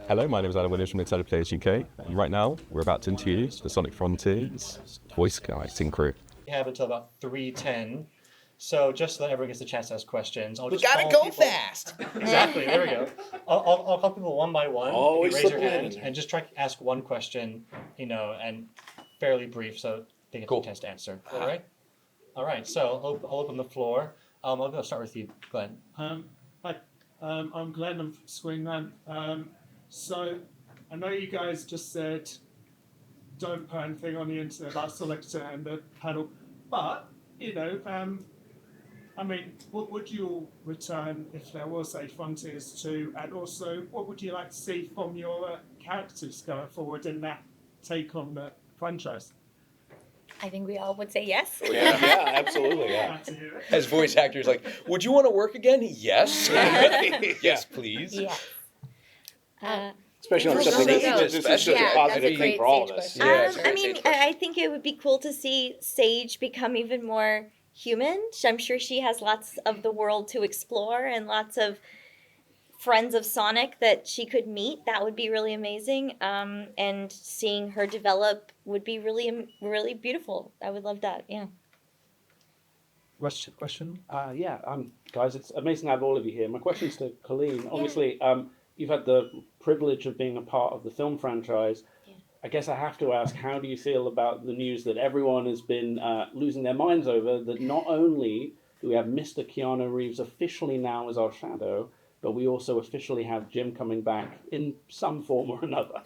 Hello, my name is Adam Williams from Excited Players UK, and right now we're about to interview the Sonic Frontiers voice casting crew. We have until about 3:10, so just so that everyone gets a chance to ask questions. We gotta go fast. Exactly, there we go. I'll call people one by one. Always If you raise your slip hand in. and just try to ask one question, and fairly brief so they get a chance to answer. All right? All right, so I'll open the floor. I'll go start with you, Glenn. Hi, I'm Glenn. I'm from Swingman. So I know you guys just said don't put anything on the internet about Selector and the panel, but what would you all return if there was a Frontiers 2, and also what would you like to see from your characters going forward in that take on the franchise? I think we all would say yes. Yeah, absolutely. Yeah. Glad to hear it. As voice actors, like, would you want to work again? Yes. Yes, please. Yeah. Especially on For something sure. this is such a Yeah, positive that's a thing great for all of stage us. question. Yeah, it's a great I mean, stage question. I think it would be cool to see Sage become even more human. I'm sure she has lots of the world to explore and lots of friends of Sonic that she could meet. That would be really amazing. And seeing her develop would be really, really beautiful. I would love that. Yeah. Question? Guys, it's amazing to have all of you here. My question's to Colleen. Obviously, you've had the privilege of being a part of the film franchise. Yeah. I guess I have to ask, how do you feel about the news that everyone has been losing their minds over, that not only do we have Mr. Keanu Reeves officially now as our Shadow, but we also officially have Jim coming back in some form or another?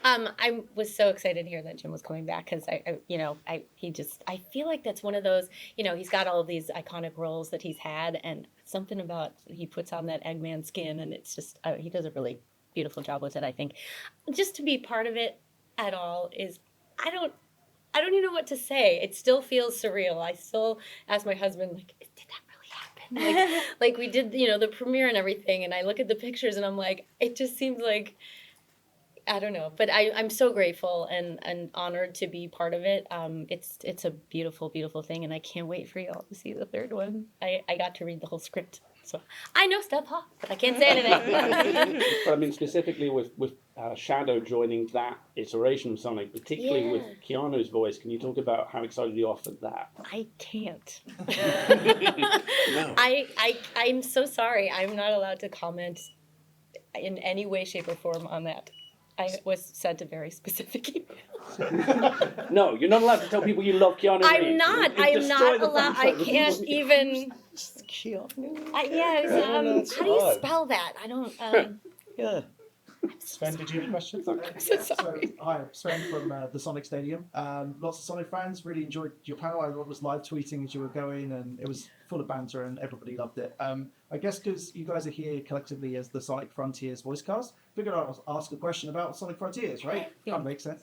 I was so excited to hear that Jim was coming back because I feel like that's one of those, he's got all of these iconic roles that he's had, and something about he puts on that Eggman skin, and it's just he does a really beautiful job with it. I think just to be part of it at all is I don't even know what to say. It still feels surreal. I still ask my husband, like, did that really happen? Like we did, the premiere and everything, and I look at the pictures and I'm like, it just seems like, I don't know, but I'm so grateful and honored to be part of it. It's a beautiful, beautiful thing, and I can't wait for you all to see the third one. I got to read the whole script, so I know stuff, but I can't say anything. But I mean, specifically with Shadow joining that iteration of Sonic, particularly with Keanu's voice, can you talk about how excited you are for that? I can't. No. I'm so sorry. I'm not allowed to comment in any way, shape, or form on that. I was sent a very specific email. No, you're not allowed to tell people you love Keanu Reeves. I'm not. You I am destroy not the allowed. I franchise. can't even. Keanu. How do you spell that? I don't. Yeah. Sven, did you have a question? I'm so sorry. So, hi, Sven from the Sonic Stadium. Lots of Sonic fans really enjoyed your panel. I was live tweeting as you were going, and it was full of banter, and everybody loved it. I guess because you guys are here collectively as the Sonic Frontiers voice cast, figured I'll ask a question about Sonic Frontiers, right? Yeah. Kind of makes sense.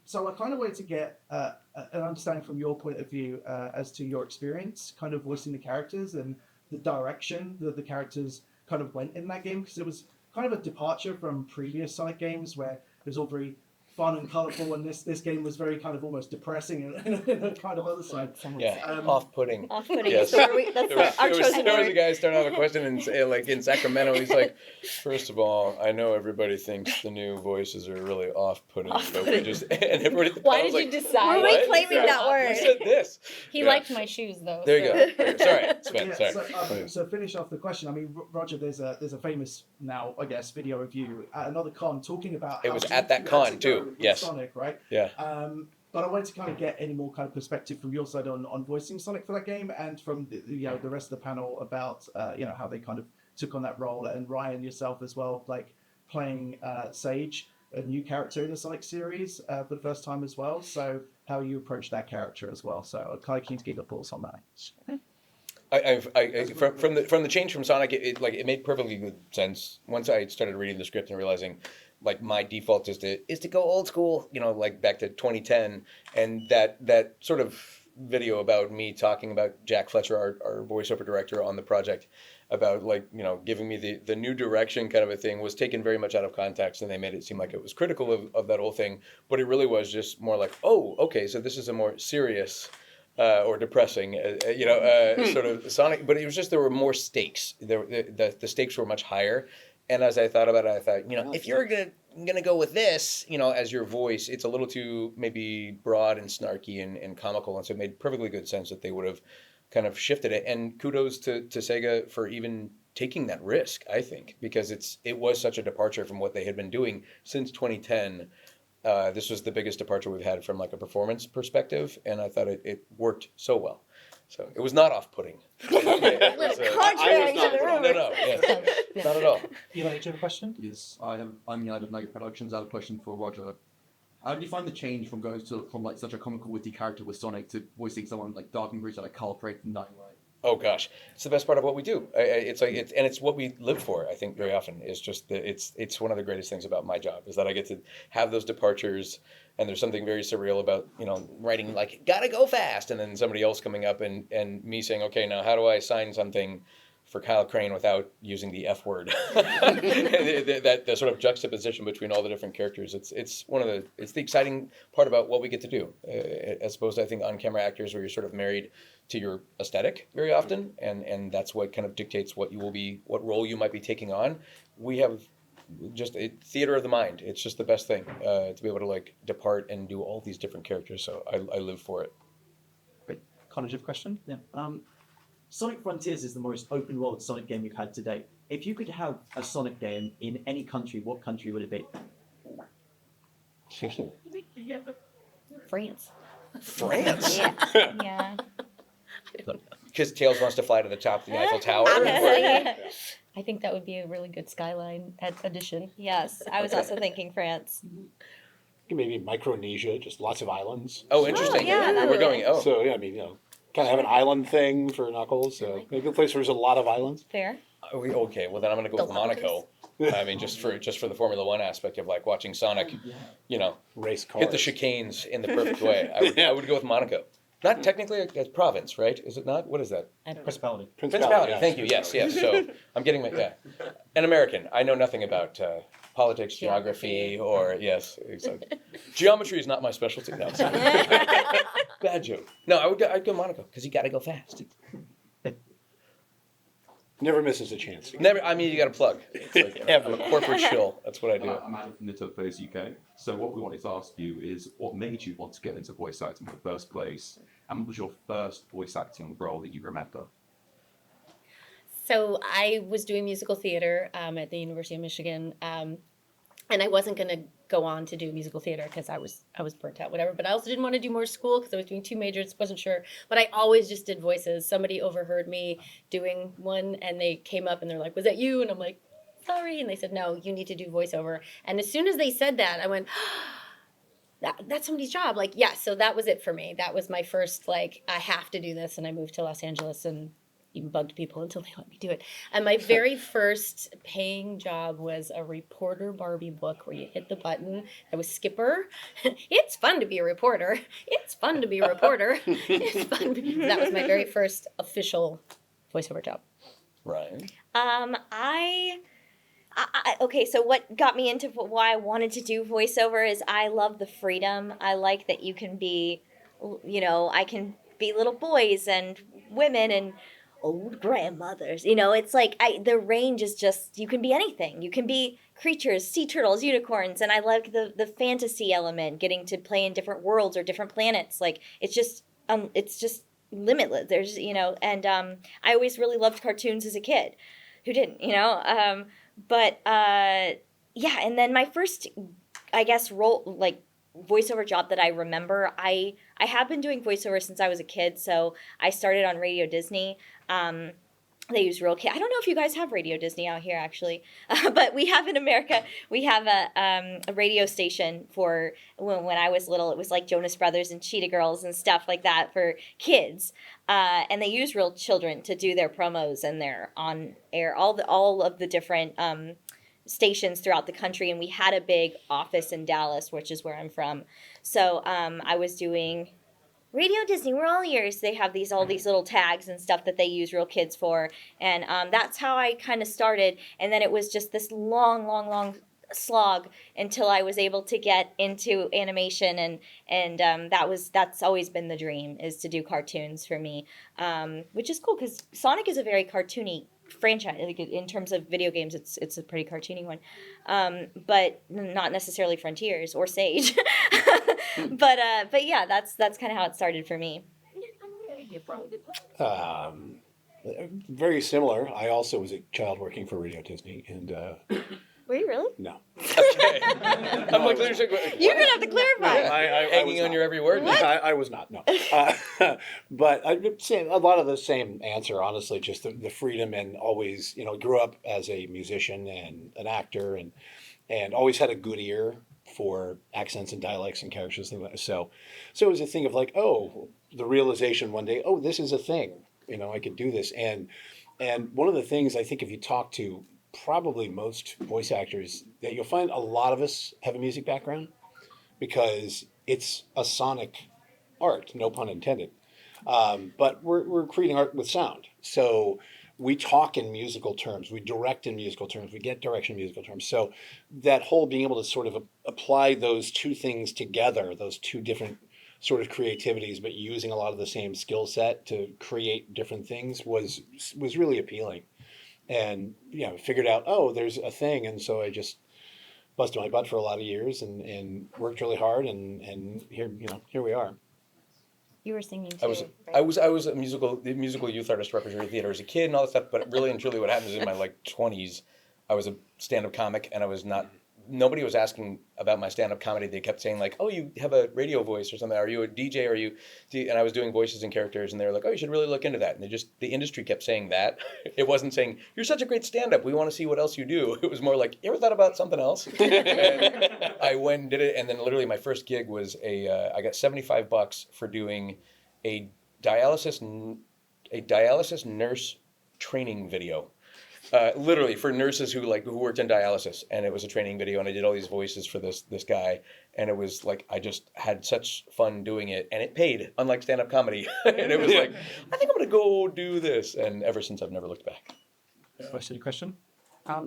So I kind of wanted to get an understanding from your point of view as to your experience kind of voicing the characters and the direction that the characters kind of went in that game, because it was kind of a departure from previous Sonic games where it was all very fun and colourful, and this game was very kind of almost depressing and a kind of other side. Yeah, off-putting. Off-putting. Yes. So that's our chosen there was a word. guy starting off a question in Sacramento. He's like, first of all, I know everybody thinks the new voices are really off-putting, but we just and everybody. Why I was did you like, decide? what? Reclaiming that word. Who said this? He Yeah. liked my shoes, though. There you go. Sorry, Sven. Yeah, Sorry. so finish off the question. I mean, Roger, there's a famous now, I guess, video of you at another con talking about. It how was you at that had con, to too. go with Yes. Sonic, right? Yeah. But I wanted to kind of get any more kind of perspective from your side on voicing Sonic for that game, and from the rest of the panel about how they kind of took on that role, and Ryan yourself as well, like playing Sage, a new character in the Sonic series for the first time as well. So how you approach that character as well. So I'm kind of keen to get your thoughts on that. From the change from Sonic, it made perfectly good sense. Once I started reading the script and realizing, like, my default is to go old school, like back to 2010, and that sort of video about me talking about Jack Fletcher, our voiceover director on the project, about giving me the new direction kind of a thing, was taken very much out of context, and they made it seem like it was critical of that whole thing, but it really was just more like, oh, okay, so this is a more serious or depressing, sort of Sonic. But it was just there were more stakes. The stakes were much higher, And as I thought about it, I thought, if you're gonna go with this, as your voice, it's a little too maybe broad and snarky and comical, and so it made perfectly good sense that they would have kind of shifted it. And kudos to Sega for even taking that risk, I think, because it was such a departure from what they had been doing since 2010. This was the biggest departure we've had from like a performance perspective, and I thought it worked so well. So it was not off-putting. Contrary to the rumor. No, yeah, not at all. Eli, do you have a question? Yes, I'm Eli with Nugget Productions. I have a question for Roger. How do you find the change from going from like such a comical, witty character with Sonic to voicing someone like Dark and Bruce like Carl Craig from Dying Light? Oh gosh, it's the best part of what we do. It's what we live for. I think very often is just it's one of the greatest things about my job is that I get to have those departures, and there's something very surreal about writing like gotta go fast, and then somebody else coming up and me saying, okay, now how do I sign something for Kyle Crane without using the F word? that sort of juxtaposition between all the different characters. It's the exciting part about what we get to do, as opposed to I think on camera actors where you're sort of married to your aesthetic very often, and that's what kind of dictates what role you might be taking on. We have just a theater of the mind. It's just the best thing to be able to like depart and do all these different characters. So I live for it. Great. Connor, do you have a question? Yeah. Sonic Frontiers is the most open world Sonic game you've had to date. If you could have a Sonic game in any country, what country would it be? France. France? Yeah. Because Tails wants to fly to the top of the Eiffel Tower. I think that would be a really good skyline addition. Yes, I was also thinking France. Maybe Micronesia, just lots of islands. Oh, interesting. Oh, yeah, that We're would going. be- Oh, So yeah, I mean, kind of have an island thing for Knuckles. So maybe a place where there's a lot of islands. Fair. okay. Well, then I'm going to go with Monaco. I mean, just for the Formula One aspect of like watching Sonic, Race cars. hit the chicanes in the perfect way. I would go with Monaco. Not technically a province, right? Is it not? What is that? Principality. Principality. yeah. Thank you. Yes. So I'm getting an American. I know nothing about politics, geography, or yes, exactly. Geometry is not my specialty. No, sorry. Bad joke. No, I'd go Monaco because you got to go fast. Never misses a chance. Never. I mean, you got to plug. It's like, I'm a corporate shill. That's what I do. I'm Adam from the Tubface UK. So what we wanted to ask you is what made you want to get into voice acting in the first place? And what was your first voice acting role that you remember? So I was doing musical theater at the University of Michigan, and I wasn't going to go on to do musical theater because I was burnt out, whatever. But I also didn't want to do more school because I was doing 2 majors, wasn't sure. But I always just did voices. Somebody overheard me doing one, and they came up and they're like, "Was that you?" And I'm like, "Sorry." And they said, "No, you need to do voiceover." And as soon as they said that, I went, that's somebody's job. Like, yeah. So that was it for me. That was my first like, I have to do this. And I moved to Los Angeles and even bugged people until they let me do it. And my very first paying job was a reporter Barbie book where you hit the button. I was Skipper. It's fun to be a reporter. It's fun to be a reporter. It's fun. That was my very first official voiceover job. Ryan. Okay, so what got me into why I wanted to do voiceover is I love the freedom. I like that you can be, I can be little boys and women and old grandmothers. It's like the range is just, you can be anything. You can be creatures, sea turtles, unicorns, and I like the fantasy element, getting to play in different worlds or different planets. Like it's just limitless. There's and I always really loved cartoons as a kid. Who didn't? But and then my first, I guess, role, like voiceover job that I remember, I have been doing voiceover since I was a kid. So I started on Radio Disney. They use real kids. I don't know if you guys have Radio Disney out here, actually, but we have in America. We have a radio station for when I was little. It was like Jonas Brothers and Cheetah Girls and stuff like that for kids, and they use real children to do their promos and their on air all of the different stations throughout the country. And we had a big office in Dallas, which is where I'm from. So I was doing Radio Disney, we're all ears. They have all these little tags and stuff that they use real kids for. And that's how I kind of started. And then it was just this long slog until I was able to get into animation. And that's always been the dream, is to do cartoons for me, which is cool because Sonic is a very cartoony franchise. Like in terms of video games, it's a pretty cartoony one, but not necessarily Frontiers or Sage. but yeah, that's kind of how it started for me. Very similar. I also was a child working for Radio Disney, and Were you really? no. I'm like, You're gonna have to clarify. I hanging was on not. your every word. I was not, no. But I'd say a lot of the same answer, honestly, just the freedom and always, grew up as a musician and an actor and always had a good ear for accents and dialects and characters. So it was a thing of like, the realization one day, this is a thing. I could do this. And one of the things I think if you talk to probably most voice actors, that you'll find a lot of us have a music background because it's a sonic art, no pun intended. But we're creating art with sound. So we talk in musical terms, we direct in musical terms, we get direction in musical terms. So that whole being able to sort of apply those two things together, those two different sort of creativities, but using a lot of the same skill set to create different things was really appealing. And figured out, there's a thing. And so I just busted my butt for a lot of years and worked really hard and here we are. You were singing too. I was a musical youth artist representing theater as a kid and all that stuff, but really and truly what happened is in my 20s, I was a stand-up comic and nobody was asking about my stand-up comedy. They kept saying like, you have a radio voice or something. Are you a DJ? And I was doing voices and characters and they were like, you should really look into that. And the industry kept saying that. It wasn't saying, you're such a great stand-up. We want to see what else you do. It was more like, you ever thought about something else? And I went and did it. And then literally my first gig was I got $75 for doing a dialysis nurse training video. Literally for nurses who worked in dialysis, and it was a training video, and I did all these voices for this guy, and it was like I just had such fun doing it, and it paid, unlike stand-up comedy, and it was like I think I'm gonna go do this, and ever since I've never looked back. Question? I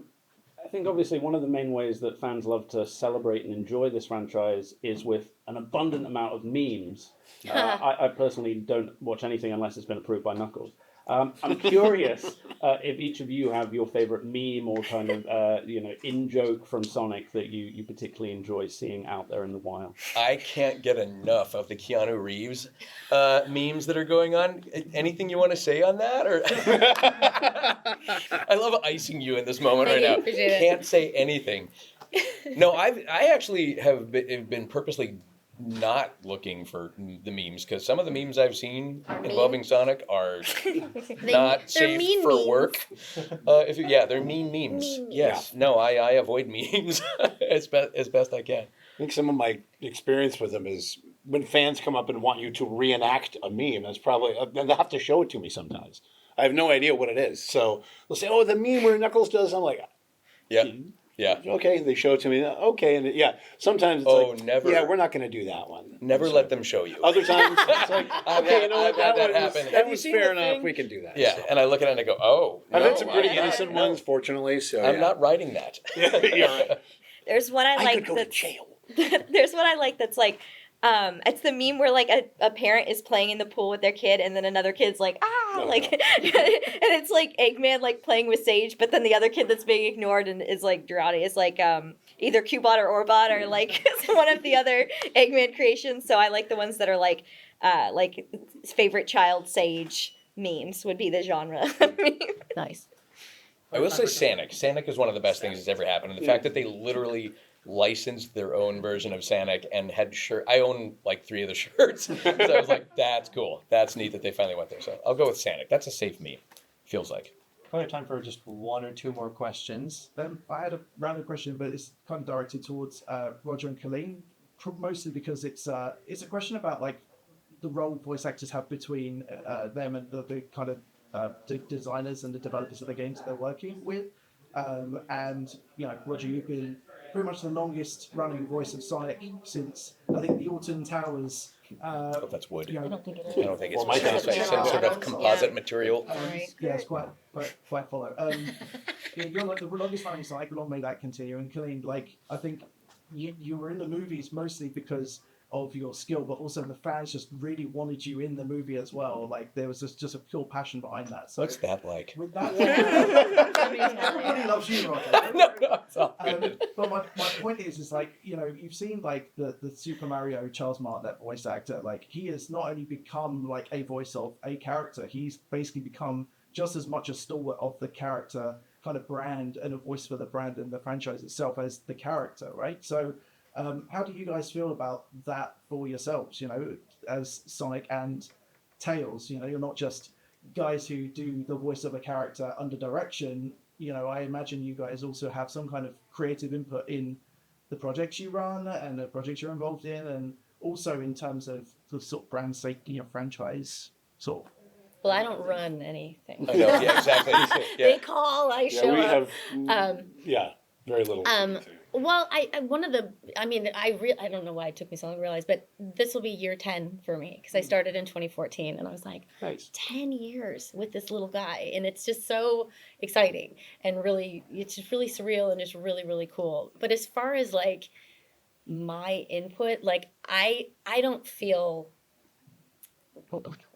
think obviously one of the main ways that fans love to celebrate and enjoy this franchise is with an abundant amount of memes. I personally don't watch anything unless it's been approved by Knuckles. I'm curious if each of you have your favorite meme or kind of in-joke from Sonic that you particularly enjoy seeing out there in the wild. I can't get enough of the Keanu Reeves memes that are going on. Anything you want to say on that? Or I love icing you in this moment right now. Can't say anything. No, I actually have been purposely not looking for the memes because some of the memes I've seen involving Sonic are not safe for memes. work. They're mean memes. Yes. Yeah. No, I avoid memes as best I can. I think some of my experience with them is when fans come up and want you to reenact a meme, that's probably, they have to show it to me sometimes. I have no idea what it is. So they'll say, the meme where Knuckles does, I'm like, yeah. Okay, they show it to me. Okay, and sometimes it's never. Yeah, we're not going to do that one. Never let them show you. Other times it's like, okay, you know what, that was fair enough. Thing? We can do that. Yeah, so. And I look at it and I go, I've had some pretty innocent ones, fortunately. So I'm not writing that. You're right. There's one I like. Could go to jail. There's one I like that's like. It's the meme where like a parent is playing in the pool with their kid and then another kid's like and it's like Eggman like playing with Sage, but then the other kid that's being ignored and is like Durrani is like either Cubot or Orbot or like one of the other Eggman creations. So I like the ones that are like favorite child Sage memes would be the genre. Nice. I will say Sanic. Sanic is one of the best things that's ever happened. And the fact that they literally licensed their own version of Sanic and had I own like 3 of the shirts. So I was like, that's cool. That's neat that they finally went there. So I'll go with Sanic. That's a safe meme. Feels like. Probably time for just 1 or 2 more questions. I had a random question, but it's kind of directed towards Roger and Colleen, mostly because it's a question about like the role voice actors have between them and the kind of the designers and the developers of the games that they're working with. And Roger, you've been pretty much the longest running voice of Sonic since I think the Alton Towers. I hope that's wood. I don't think it is. I don't think it's some sort of composite material. Yeah, it's quite follow. You're like the longest running Sonic. Long may that continue. And Colleen, like I think you were in the movies mostly because of your skill, but also the fans just really wanted you in the movie as well. Like there was just a pure passion behind that. So What's that like? with that, everybody loves you, Roger. No, it's all good. But my point is like, you know, you've seen like the Super Mario Charles Martinet, that voice actor, like he has not only become like a voice of a character, he's basically become just as much a stalwart of the character kind of brand and a voice for the brand and the franchise itself as the character, right? So how do you guys feel about that for yourselves, you know, as Sonic and Tails? You know, you're not just guys who do the voice of a character under direction. You know, I imagine you guys also have some kind of creative input in the projects you run and the projects you're involved in, and also in terms of the sort of brand safety of franchise sort of. Well, I don't run anything. I know, yeah, exactly. They Yeah. call, I Yeah, show we up. have very little. Well, I don't know why it took me so long to realize, but this will be year 10 for me because I started in 2014 and I was like, Nice. 10 years with this little guy. And it's just so exciting and really, it's just really surreal and just really, really cool. But as far as like my input, like I don't feel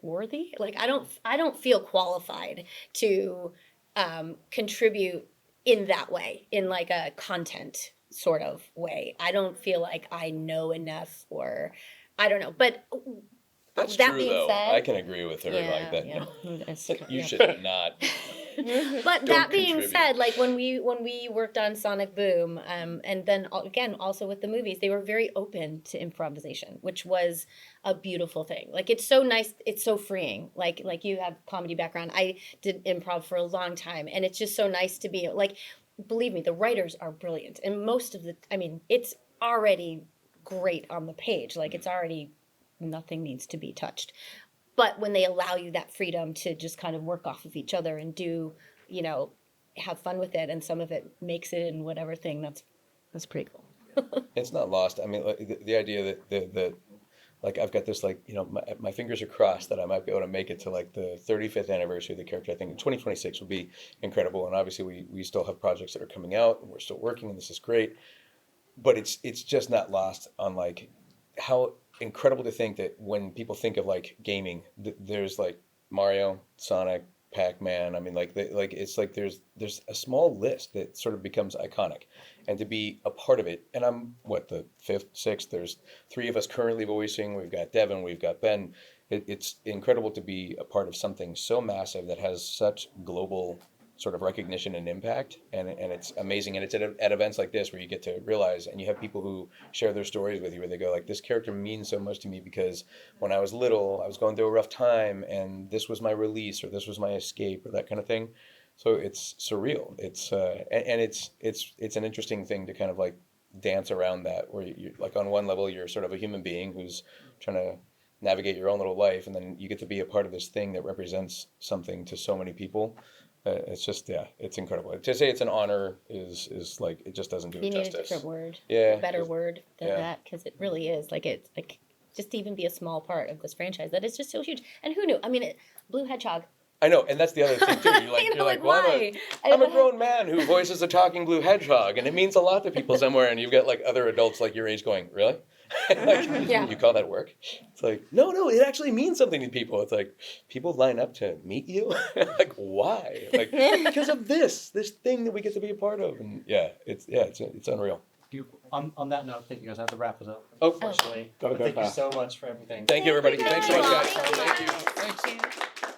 worthy. Like I don't feel qualified to contribute in that way, in like a content sort of way. I don't feel like I know enough, or I don't know. But That's that true, being though. said, I can agree with her like that. yeah. You Yeah. should not. But Don't that being contribute. said, like when we worked on Sonic Boom, and then again also with the movies, they were very open to improvisation, which was a beautiful thing. Like it's so nice, it's so freeing. Like you have comedy background, I did improv for a long time, and it's just so nice to be like, believe me, the writers are brilliant, and most of the, I mean, it's already great on the page. Like it's already, nothing needs to be touched. But when they allow you that freedom to just kind of work off of each other and do, you know, have fun with it, and some of it makes it in whatever thing, that's pretty cool. It's not lost. I mean, like, the idea that like I've got this, like, you know, my fingers are crossed that I might be able to make it to like the 35th anniversary of the character. I think 2026 would be incredible, and obviously we still have projects that are coming out and we're still working, and this is great. But it's just not lost on like how incredible to think that when people think of like gaming, there's like Mario, Sonic, Pac-Man. I mean, like it's like there's a small list that sort of becomes iconic, and to be a part of it. And I'm what, the fifth, sixth. There's 3 of us currently voicing. We've got Devin, we've got Ben. It's incredible to be a part of something so massive that has such global sort of recognition and impact, and it's amazing. And it's at events like this where you get to realize, and you have people who share their stories with you, where they go like, this character means so much to me because when I was little, I was going through a rough time, and this was my release, or this was my escape, or that kind of thing. So it's surreal. It's and it's an interesting thing to kind of like dance around that, where you like, on one level you're sort of a human being who's trying to navigate your own little life, and then you get to be a part of this thing that represents something to so many people. It's just, yeah, it's incredible. To say it's an honor is like, it just doesn't do it You need justice. a different word, Yeah. a better word than Yeah. that, because it really is like, it's like just to even be a small part of this franchise that is just so huge. And who knew? I mean, Blue Hedgehog. I know, and that's the other thing too. You're like, You know, you're like, like, well, why? I'm a grown man who voices a talking blue hedgehog, and it means a lot to people somewhere. And you've got like other adults like your age going, really? Like, Yeah. you call that work? It's like, no, it actually means something to people. It's like, people line up to meet you. Like, why? Like, because of this thing that we get to be a part of. And it's unreal. On that note, I think you guys have to wrap it up. Oh. Unfortunately. Gotta go Thank you fast. so much for everything. Thank you, everybody. Thanks so much, guys. Thank you. Thank you. Thank you.